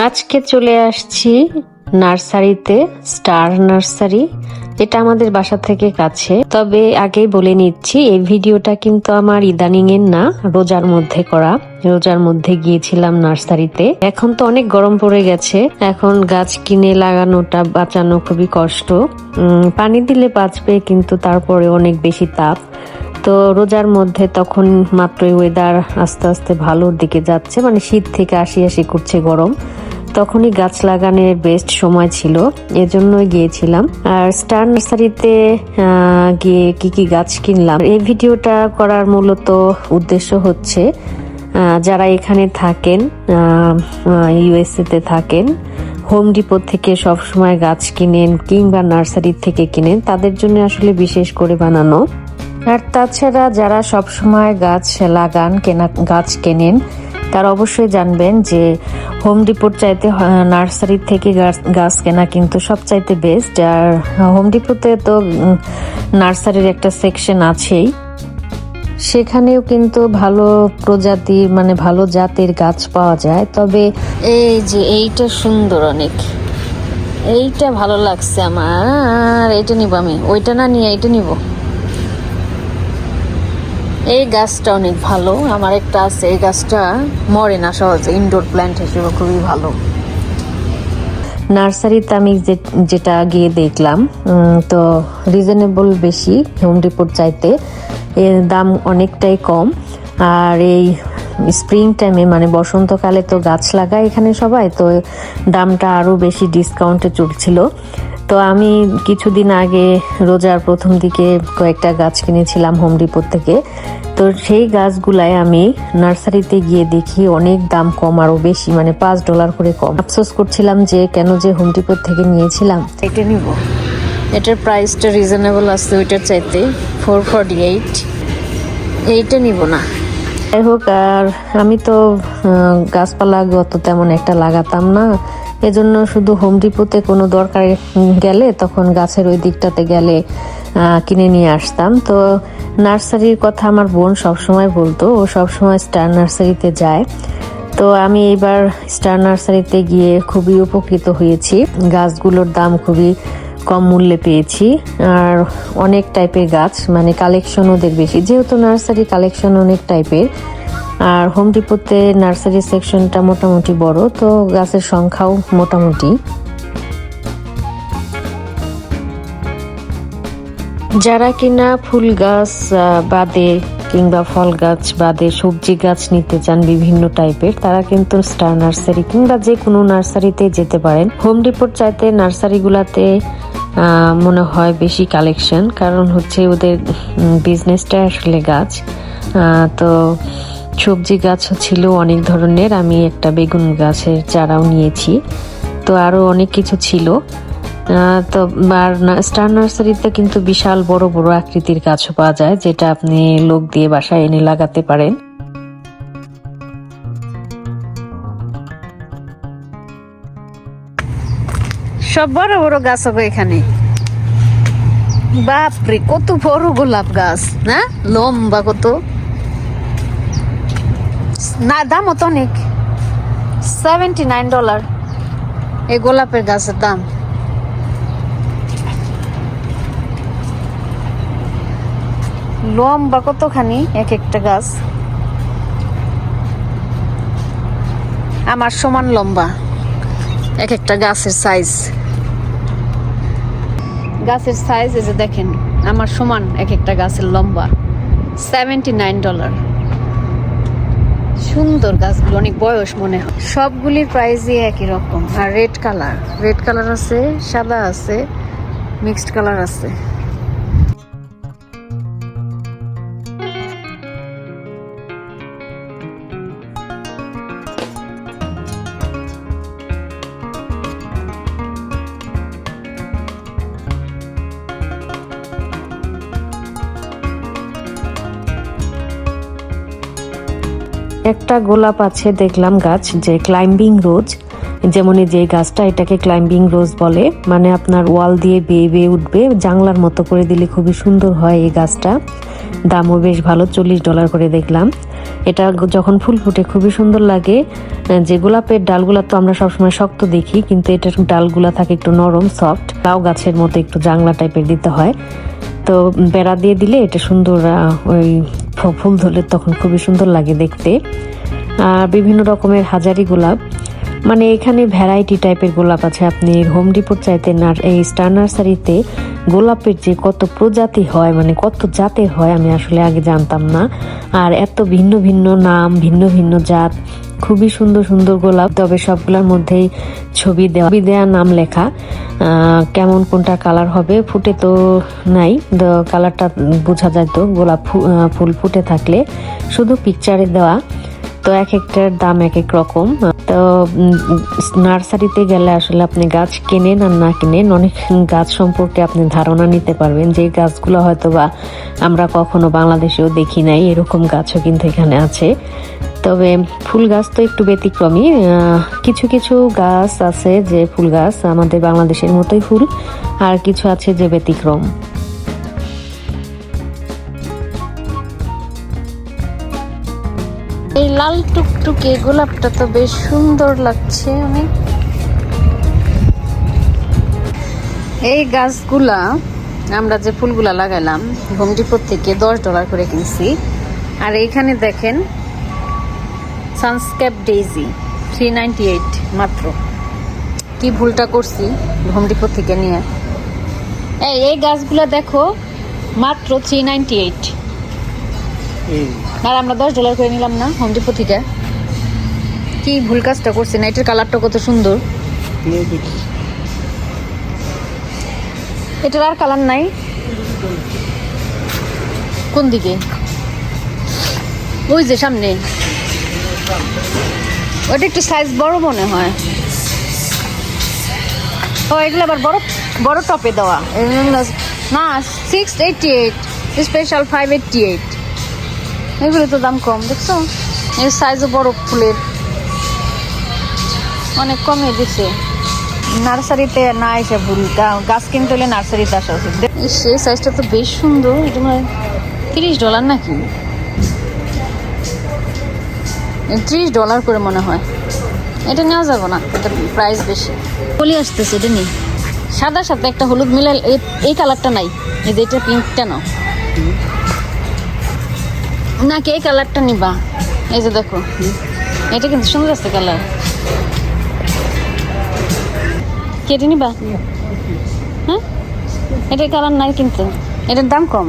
আজকে চলে আসছি নার্সারিতে, স্টার নার্সারি। এটা আমাদের বাসা থেকে কাছে। তবে আগেই বলে নিচ্ছি, এই ভিডিওটা কিন্তু আমার ইদানিং এর না, রোজার মধ্যে করা। রোজার মধ্যে গিয়েছিলাম নার্সারিতে। এখন তো অনেক গরম পড়ে গেছে, এখন গাছ কিনে লাগানোটা বাঁচানো খুবই কষ্ট। পানি দিলে বাঁচবে, কিন্তু তারপরে অনেক বেশি তাপ। তো রোজার মধ্যে তখন মাত্রই ওয়েদার আস্তে আস্তে ভালোর দিকে যাচ্ছে, মানে শীত থেকে আসি করছে গরম। তখনই গাছ লাগানোর বেস্ট সময় ছিল, এজন্যই গিয়েছিলাম। আর স্টার নার্সারিতে গিয়ে কি গাছ কিনলাম, এই ভিডিওটা করার মূলত উদ্দেশ্য হচ্ছে যারা এখানে থাকেন, ইউএসএ তে থাকেন, হোম ডিপো থেকে সব সময় গাছ কিনেন কিংবা নার্সারি থেকে কিনেন, তাদের জন্য আসলে বিশেষ করে বানানো। আর তাছাড়া যারা সব সময় গাছ লাগান, গাছ কেনেন, তারা অবশ্যই জানবেন যে হোম ডিপোর চাইতে নার্সারি থেকে গাছ কেনা কিন্তু সবচাইতে বেস্ট। আর হোম ডিপোতে তো নার্সারির একটা সেকশন আছেই, সেখানেও কিন্তু ভালো প্রজাতির, মানে ভালো জাতের গাছ পাওয়া যায়। তবে এই যে এইটা সুন্দর অনেক, এইটা ভালো লাগছে আমার, এইটা নিব আমি, ওইটা না নিয়ে এইটা নিব। এই গাছটা অনেক ভালো, আমার একটা আছে, এই গাছটা মরে না সহজে, ইনডোর প্ল্যান্ট হিসেবে খুবই ভালো। নার্সারিতে আমি যেটা গিয়ে দেখলাম, তো রিজনেবল বেশি হোম ডিপোর চাইতে, এর দাম অনেকটাই কম। আর এই স্প্রিং টাইমে, মানে বসন্তকালে তো গাছ লাগায় এখানে সবাই, তো দামটা আরো বেশি ডিসকাউন্টে চলছিল। তো আমি কিছুদিন আগে রোজার প্রথম দিকে কয়েকটা গাছ কিনেছিলাম হোম ডিপো থেকে। তো সেই গাছগুলাই আমি নার্সারিতে গিয়ে দেখি অনেক দাম কম, আরো বেশি, মানে $5 করে কম। আফসোস করছিলাম যে কেন যে হোম ডিপো থেকে নিয়েছিলাম। এটা নিব, এটার প্রাইসটা রিজনেবল আছে ওইটার চাইতে, 448। এইটা নিব না। যাই হোক, আর আমি তো গাছপালা অত তেমন একটা লাগাতাম না, এজন্য শুধু হোম ডিপোতে কোনো দরকার গেলে তখন গাছের ওই দিকটাতে গেলে কিনে নিয়ে আসতাম। তো নার্সারির কথা আমার বোন সবসময় বলতো, ও সবসময় স্টার নার্সারিতে যায়। তো আমি এবার স্টার নার্সারিতে গিয়ে খুবই উপকৃত হয়েছি, গাছগুলোর দাম খুবই কম মূল্যে পেয়েছি। আর অনেক টাইপের গাছ, মানে কালেকশন ওদের বেশি, যেহেতু নার্সারি কালেকশন অনেক টাইপের। আর হোম ডিপোতে নার্সারি সেকশনটা মোটামুটি বড়, তো গাছের সংখ্যাও মোটামুটি। যারা কিনা ফুল গাছ বাদে কিংবা ফল গাছ বাদে সবজি গাছ নিতে চান বিভিন্ন টাইপের, তারা কিন্তু স্টার নার্সারি কিংবা যে কোনো নার্সারিতে যেতে পারেন। হোম ডিপোর চাইতে নার্সারিগুলাতে মনে হয় বেশি কালেকশন, কারণ হচ্ছে ওদের বিজনেসটা আসলে গাছ। তো সবজি গাছও ছিল অনেক ধরনের, আমি একটা বেগুন গাছের চারাও নিয়েছি, তো আরো অনেক কিছু ছিল। তো স্টার নার্সারিতে কিন্তু বিশাল বড় বড় আকৃতির গাছও পাওয়া যায়, যেটা আপনি লোক দিয়ে বাসায় এনে লাগাতে পারেন। সব বড় বড় গাছ হবে এখানে। বাপরে, কত বড় গোলাপ গাছ না, লম্বা কত, না দাম তো অনেক, $79 এই গোলাপের গাছের দাম। লম্বা কতখানি এক একটা গাছ, আমার সমান লম্বা এক একটা গাছের সাইজ। গাছের সাইজ এই যে দেখেন, আমার সমান এক একটা গাছের লম্বা, $79। সুন্দর গাছগুলো, অনেক বয়স মনে হয়। সবগুলির প্রাইসই একই রকম। আর রেড কালার আছে, সাদা আছে, মিক্সড কালার আছে। একটা গোলাপ আছে দেখলাম গাছ, যে ক্লাইম্বিং রোজ, যেমন যে গাছটা, এটাকে ক্লাইম্বিং রোজ বলে, মানে আপনার ওয়াল দিয়ে বেয়ে বেয়ে উঠবে, জানলার মতো করে দিলে খুবই সুন্দর হয় এই গাছটা। দামও বেশ ভালো, $40 করে দেখলাম। এটা যখন ফুল ফুটে খুবই সুন্দর লাগে। যে গোলাপের ডালগুলা তো আমরা সবসময় শক্ত দেখি, কিন্তু এটার ডালগুলা থাকে একটু নরম সফট, লাউ গাছের মতো একটু জাংলা টাইপের দিতে হয়। তো বেড়া দিয়ে দিলে এটা সুন্দর ওই ফুল ধরলে তখন খুবই সুন্দর লাগে দেখতে। আর বিভিন্ন রকমের হাজারি গোলাপ, মানে এখানে ভ্যারাইটি টাইপের গোলাপ আছে। আপনি হোম ডিপোর চাইতে এই স্টার নার্সারিতে গোলাপের যে কত প্রজাতি হয়, মানে কত জাতের হয়, আমি আসলে আগে জানতাম না। আর এত ভিন্ন ভিন্ন নাম, ভিন্ন ভিন্ন জাত, খুবই সুন্দর সুন্দর গোলাপ। তবে সবগুলোর মধ্যেই ছবি দেওয়া নাম লেখা। কেমন কোনটা কালার হবে ফুটে তো নাই, কালারটা বোঝা যায় তো গোলাপ ফুল ফুটে থাকলে, শুধু পিকচারে দেওয়া। তো এক একটার দাম এক এক রকম। তো নার্সারিতে গেলে আসলে আপনি গাছ কেনেন আর না কেনেন, অনেক গাছ সম্পর্কে আপনি ধারণা নিতে পারবেন। যে গাছগুলো হয়তো বা আমরা কখনো বাংলাদেশেও দেখি নাই, এরকম গাছও কিন্তু এখানে আছে। তবে ফুল গাছ তো একটু ব্যতিক্রমী। কিছু কিছু গাছ আছে যে ফুল গাছ আমাদের বাংলাদেশের মতোই ফুল, আর কিছু আছে যে ব্যতিক্রম। এই লাল টুকটুকে গোলাপটা তো বেশ সুন্দর লাগছে অনেক। এই গাছগুলা আমরা যে ফুলগুলা লাগাইলাম হোম ডিপো থেকে $10 করে কিনছি। আর এইখানে দেখেন সানস্কেপ ডেইজি 398 মাত্র। কি ভুলটা করছি হোম ডিপো থেকে নিয়ে। এই গাছগুলা দেখো মাত্র 398, আর আমরা $10 করে নিলাম না হোম ডিপো থেকে। কি ভুল কাজটা করছি না? এটার কালারটা কত সুন্দর। এটার আর কালার নাই। কোন দিকে? ওই যে সামনে, ওটা একটু সাইজ বড় মনে হয়। ও এগুলো আবার বড় বড় টপে দেওয়া না। 688 স্পেশাল 588। এগুলো তো দাম কম, দেখছো? এর সাইজও বড়, ফুলের অনেক কমে দিছে। নার্সারিতে না এসে ভুল, গাছ কিনতে হলে নার্সারিতে আসা উচিত। সেই সাইজটা তো বেশ সুন্দর। এটা মানে $30 নাকি? $30 করে মনে হয়। এটা নেওয়া যাবে না, এটা প্রাইস বেশি। বলি আসতেছে এটা নেই। সাদার সাথে একটা হলুদ মিলাল, এই কালারটা নাই। এই যে এটা পিঙ্কটা নাও নাকি এই কালারটা নিবা? এই যে দেখো, এটা কিন্তু সুন্দর আছে কালার। কেটে নিবা? হ্যাঁ, এটার কালার নাই কিন্তু এটার দাম কম,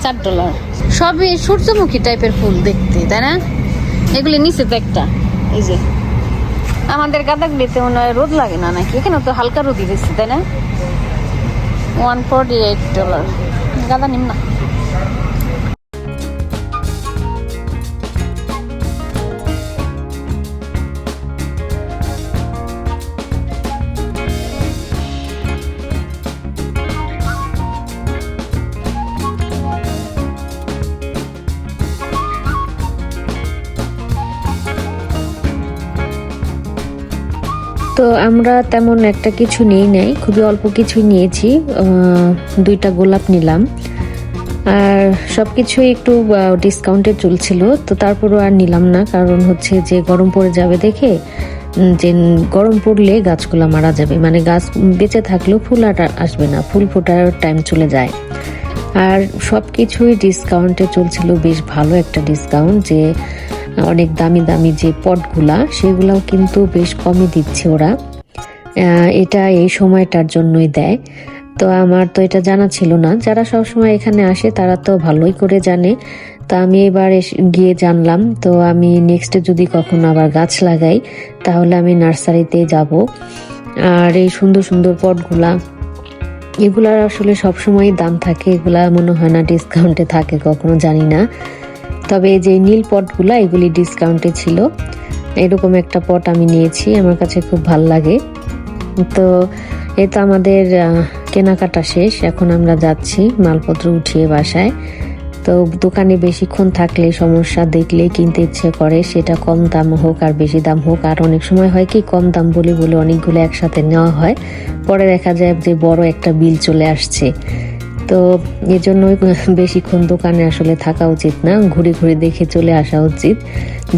$4। সবই সূর্যমুখী টাইপের ফুল দেখতে, তাই না? এগুলি নিচে তো একটা, এই যে আমাদের গাঁদাগুলিতে মনে হয় রোদ লাগে না নাকি? এখানে তো হালকা রোদই দিচ্ছে, তাই না? $148 গাঁদা নিম না। তো আমরা তেমন একটা কিছু নিই নাই, খুবই অল্প কিছুই নিয়েছি। 2টা গোলাপ নিলাম, আর সবকিছুই একটু ডিসকাউন্টে চলছিল। তো তারপরও আর নিলাম না, কারণ হচ্ছে যে গরম পড়ে যাবে দেখে, যে গরম পড়লে গাছগুলো মারা যাবে, মানে গাছ বেঁচে থাকলেও ফুল আর আসবে না, ফুল ফোটার টাইম চলে যায়। আর সব কিছুই ডিসকাউন্টে চলছিল, বেশ ভালো একটা ডিসকাউন্ট। যে অনেক দামি দামি যে পটগুলা, সেগুলাও কিন্তু বেশ কমে দিচ্ছে ওরা। এটা এই সময়টার জন্যই দেয়। তো আমার তো এটা জানা ছিল না। যারা সবসময় এখানে আসে তারা তো ভালোই করে জানে। তো আমি এবার গিয়ে জানলাম। তো আমি নেক্সটে যদি কখনো আবার গাছ লাগাই, তাহলে আমি নার্সারিতে যাব। আর এই সুন্দর সুন্দর পটগুলা, এগুলার আসলে সবসময় দাম থাকে, এগুলা মনে হয় না ডিসকাউন্টে থাকে কখনো, জানি না। তবে যে নীল পটগুলা, এগুলি ডিসকাউন্টে ছিল। এরকম একটা পট আমি নিয়েছি, আমার কাছে খুব ভাল লাগে। তো এই তো আমাদের কেনাকাটা শেষ, এখন আমরা যাচ্ছি মালপত্র উঠিয়ে বাসায়। তো দোকানে বেশিক্ষণ থাকলে সমস্যা, দেখলেই কিনতে ইচ্ছে করে, সেটা কম দাম হোক আর বেশি দাম হোক। আর অনেক সময় হয় কি, কম দাম বলে বলে অনেকগুলো একসাথে নেওয়া হয়, পরে দেখা যায় যে বড় একটা বিল চলে আসছে। তো এজন্য বেশিক্ষণ দোকানে আসলে থাকা উচিত না, ঘুরে ঘুরে দেখে চলে আসা উচিত।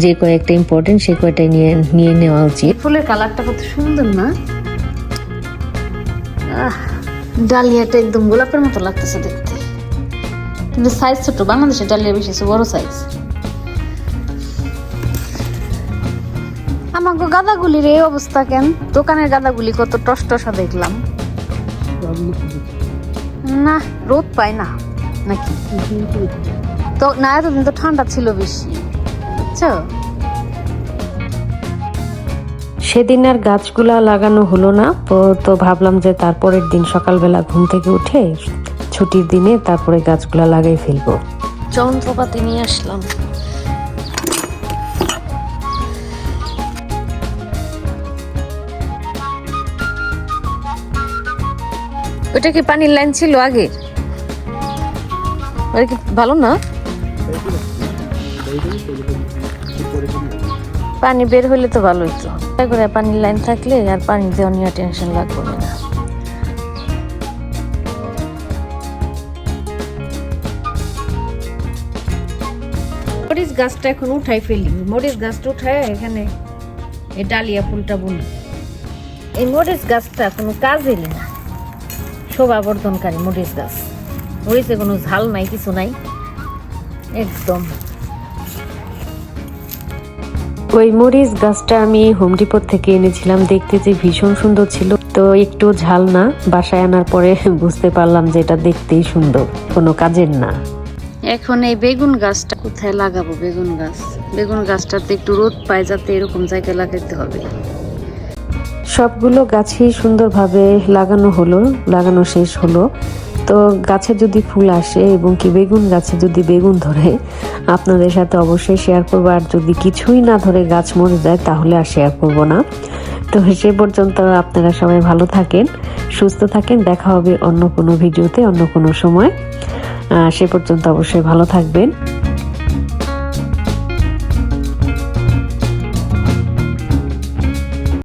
যে কয়েকটা ইম্পর্টেন্ট সে কয়টাই নিয়ে নেওয়া উচিত। ফুলের কালারটা কত সুন্দর না? ডালিয়াটা একদম গোলাপের মতো লাগতেছে দেখতে, কিন্তু সাইজ ছোট। বাংলাদেশের ডালিয়া বেশি বড় সাইজ। আমাকে গাঁদাগুলির এই অবস্থা কেন? দোকানের গাঁদাগুলি কত টসটসা দেখলাম। না, রোদ পায় না নাকি? তো না, এতদিন তো ঠান্ডা ছিল বেশি, বুঝছো? সেদিন আর গাছগুলা লাগানো হলো না। তো ভাবলাম যে তারপরের দিন সকালবেলা ঘুম থেকে উঠে ছুটির দিনে তারপরে গাছগুলা লাগাই ফেলবো। যন্ত্রপাতি নিয়ে আসলাম। ওটা কি পানির লাইন ছিল আগে? ওটা কি ভালো না? পানি বের হইলে তো ভালো হইতো। তাই করে পানির লাইন থাকলে আর পানি দেওয়া নিয়ে টেনশন লাগবে না। মরিচ গাছটা এখন উঠাই ফেলি। মরিচ গাছটা উঠায় এখানে এই ডালিয়া ফুলটা বুনি। এই মরিচ গাছটা কোনো কাজের না, শোভাবর্ধনকারী মরিচ গাছ। মরিচে কোনো ঝাল নাই, কিছু নাই একদম। ওই মরিচ গাছটা আমি হোম ডিপোর থেকে এনেছিলাম, দেখতে যে ভীষণ সুন্দর ছিল। তো একটু ঝাল না, বাসায় আনার পরে বুঝতে পারলাম যে এটা দেখতেই সুন্দর, কোনো কাজের না। এখন এই বেগুন গাছটা কোথায় লাগাবো? বেগুন গাছটাতে একটু রোদ পায়, যাতে এরকম জায়গায় লাগাইতে হবে। সবগুলো গাছই সুন্দরভাবে লাগানো শেষ হলো। তো গাছে যদি ফুল আসে এবং কি বেগুন গাছে যদি বেগুন ধরে আপনাদের সাথে অবশ্যই শেয়ার করবো। আর যদি কিছুই না ধরে গাছ মরে যায় তাহলে আর শেয়ার করবো না। তো সে পর্যন্ত আপনারা সবাই ভালো থাকেন, সুস্থ থাকেন। দেখা হবে অন্য কোনো ভিডিওতে, অন্য কোনো সময়। সে পর্যন্ত অবশ্যই ভালো থাকবেন।